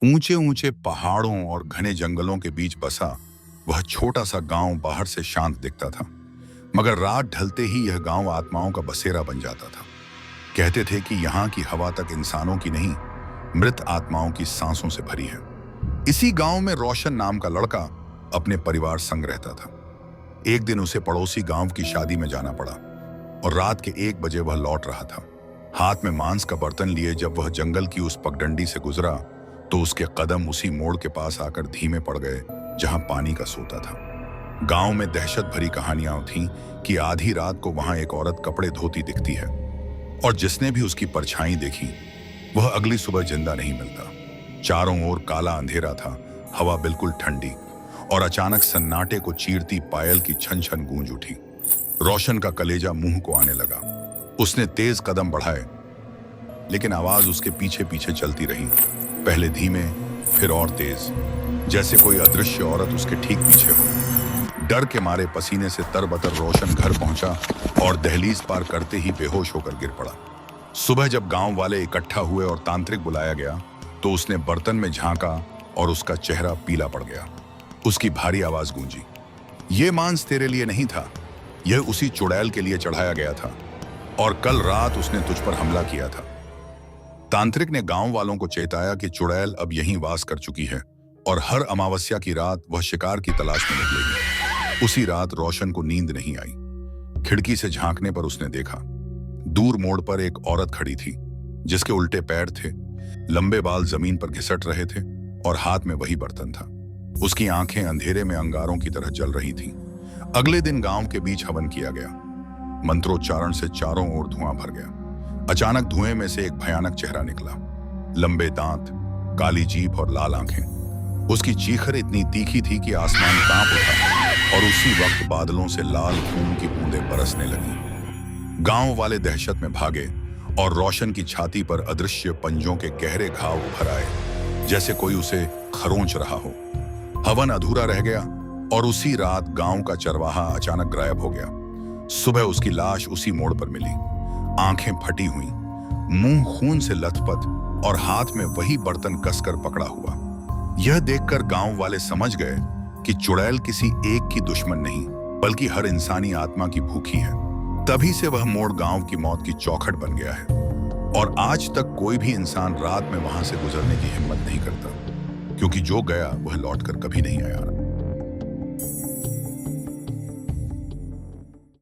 ऊंचे ऊंचे पहाड़ों और घने जंगलों के बीच बसा वह छोटा सा गांव बाहर से शांत दिखता था, मगर रात ढलते ही यह गांव आत्माओं का बसेरा बन जाता था। कहते थे कि यहाँ की हवा तक इंसानों की नहीं, मृत आत्माओं की सांसों से भरी है। इसी गांव में रोशन नाम का लड़का अपने परिवार संग रहता था। एक दिन उसे पड़ोसी गांव की शादी में जाना पड़ा और रात के 1 बजे वह लौट रहा था, हाथ में मांस का बर्तन लिए। जब वह जंगल की उस पगडंडी से गुजरा तो उसके कदम उसी मोड़ के पास आकर धीमे पड़ गए जहां पानी का सोता था। गांव में दहशत भरी कहानियां थीं कि आधी रात को वहां एक औरत कपड़े धोती दिखती है और जिसने भी उसकी परछाई देखी वह अगली सुबह जिंदा नहीं मिलता। चारों ओर काला अंधेरा था, हवा बिल्कुल ठंडी, और अचानक सन्नाटे को चीरती पायल की छन छन गूंज उठी। रोशन का कलेजा मुंह को आने लगा। उसने तेज कदम बढ़ाए, लेकिन आवाज उसके पीछे पीछे चलती रही, पहले धीमे फिर और तेज, जैसे कोई अदृश्य औरत उसके ठीक पीछे हो। डर के मारे पसीने से तरबतर रोशन घर पहुंचा और दहलीज पार करते ही बेहोश होकर गिर पड़ा। सुबह जब गांव वाले इकट्ठा हुए और तांत्रिक बुलाया गया तो उसने बर्तन में झांका और उसका चेहरा पीला पड़ गया। उसकी भारी आवाज गूंजी, "ये मांस तेरे लिए नहीं था, यह उसी चुड़ैल के लिए चढ़ाया गया था और कल रात उसने तुझ पर हमला किया था।" तांत्रिक ने गांव वालों को चेताया कि चुड़ैल अब यहीं वास कर चुकी है और हर अमावस्या की रात वह शिकार की तलाश में निकलेगी। उसी रात रोशन को नींद नहीं आई। खिड़की से झांकने पर उसने देखा, दूर मोड़ पर एक औरत खड़ी थी जिसके उल्टे पैर थे, लंबे बाल जमीन पर घिसट रहे थे और हाथ में वही बर्तन था। उसकी आंखें अंधेरे में अंगारों की तरह जल रही थीं। अगले दिन गांव के बीच हवन किया गया। मंत्रोच्चारण से चारों ओर धुआं भर गया। अचानक धुएं में से एक भयानक चेहरा निकला, लंबे दांत, काली जीभ और लाल आंखें। उसकी चीखर इतनी तीखी थी कि आसमान कांप उठा और उसी वक्त बादलों से लाल खून की बूंदें बरसने लगी। गांव वाले दहशत में भागे और रोशन की छाती पर अदृश्य पंजों के गहरे घाव उभर आए, जैसे कोई उसे खरोंच रहा हो। हवन अधूरा रह गया और उसी रात गांव का चरवाहा अचानक गायब हो गया। सुबह उसकी लाश उसी मोड़ पर मिली, आंखें फटी हुई, मुंह खून से लथपथ और हाथ में वही बर्तन कसकर पकड़ा हुआ। यह देखकर गांव वाले समझ गए कि चुड़ैल किसी एक की दुश्मन नहीं, बल्कि हर इंसानी आत्मा की भूखी है। तभी से वह मोड़ गांव की मौत की चौखट बन गया है और आज तक कोई भी इंसान रात में वहां से गुजरने की हिम्मत नहीं करता, क्योंकि जो गया वह लौटकर कभी नहीं आया।